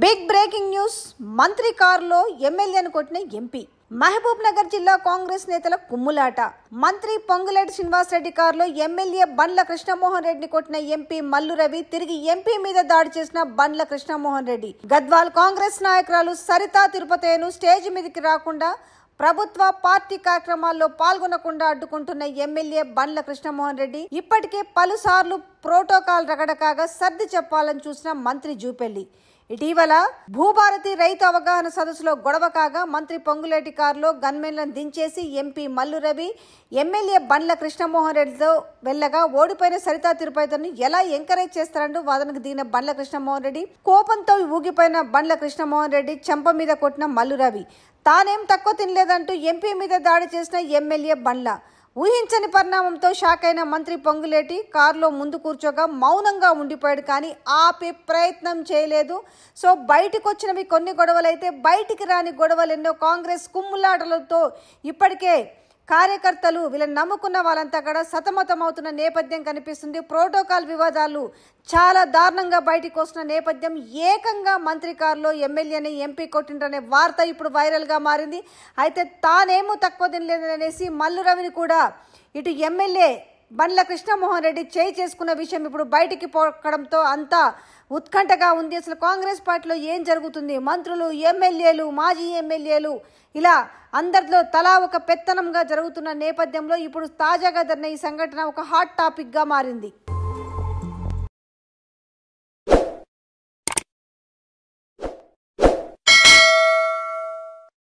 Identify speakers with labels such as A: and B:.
A: Big breaking news. మంత్రి కారులో ఎమ్మెల్యేను కొట్టిన ఎంపీ. మహబూబ్ నగర్ జిల్లా కాంగ్రెస్ నేతల కుమ్ములాట. మంత్రి పొంగులేటి శ్రీనివాసరెడ్డి కారులో ఎమ్మెల్యే బండ్ల కృష్ణమోహన్ రెడ్డిని కొట్టిన ఎంపీ మల్లు రవి తిరిగి ఎంపీ మీద దాడి చేసిన బండ్ల కృష్ణమోహన్ రెడ్డి. గద్వాల్ కాంగ్రెస్ నాయకురాలు సరితా తిరుపతయ్యను స్టేజ్ మీదకి రాకుండా, ప్రభుత్వ పార్టీ కార్యక్రమాల్లో పాల్గొనకుండా అడ్డుకుంటున్న ఎమ్మెల్యే బండ్ల కృష్ణమోహన్ రెడ్డి ఇప్పటికే పలుసార్లు ప్రోటోకాల్ రగడకాగా సర్ది చెప్పాలని చూసిన మంత్రి జూపెల్లి. ఇటీవల భూభారతి రైతు అవగాహన సదస్సులో గొడవ కాగా మంత్రి పొంగులేటి కారులో గన్మెన్లను దించేసి ఎంపీ మల్లు రవి ఎమ్మెల్యే బండ్ల కృష్ణమోహన్ రెడ్డితో వెళ్ళగా ఓడిపోయిన సరితా తిరుపతిని ఎలా ఎంకరేజ్ చేస్తారంటూ వాదనకు దిగిన బండ్ల కృష్ణమోహన్ రెడ్డి కోపంతో ఊగిపోయిన బండ్ల కృష్ణమోహన్ రెడ్డి చెంప మీద కొట్టిన మల్లు రవి తానేం తక్కువ తినలేదంటూ ఎంపీ మీద దాడి చేసిన ఎమ్మెల్యే బండ్ల. ఊహించని పరిణామంతో షాక్ అయిన మంత్రి పొంగులేటి కారులో ముందు కూర్చోగా మౌనంగా ఉండిపోయాడు, కానీ ఆపే ప్రయత్నం చేయలేదు. సో బయటకు వచ్చినవి కొన్ని గొడవలైతే బయటికి రాని గొడవలు ఎన్నో. కాంగ్రెస్ కుమ్ములాటలతో ఇప్పటికే కార్యకర్తలు వీళ్ళని నమ్ముకున్న వాళ్ళంతా కూడా సతమతమవుతున్న నేపథ్యం కనిపిస్తుంది. ప్రోటోకాల్ వివాదాలు చాలా దారుణంగా బయటకు వస్తున్న నేపథ్యం ఏకంగా మంత్రి కారులో ఎమ్మెల్యేని ఎంపీ కొట్టిండ్రనే వార్త ఇప్పుడు వైరల్గా మారింది. అయితే తానేమో తక్కువ తినలేదనేసి మల్లు రవిని కూడా ఇటు ఎమ్మెల్యే బండ్ల కృష్ణమోహన్ రెడ్డి చేయి చేసుకున్న విషయం ఇప్పుడు బయటికి పోకడంతో అంతా ఉత్కంఠగా ఉంది. అసలు కాంగ్రెస్ పార్టీలో ఏం జరుగుతుంది? మంత్రులు, ఎమ్మెల్యేలు, మాజీ ఎమ్మెల్యేలు ఇలా అందరిలో తలా ఒక పెత్తనంగా జరుగుతున్న నేపథ్యంలో ఇప్పుడు తాజాగా జరిగిన ఈ సంఘటన ఒక హాట్ టాపిక్గా మారింది.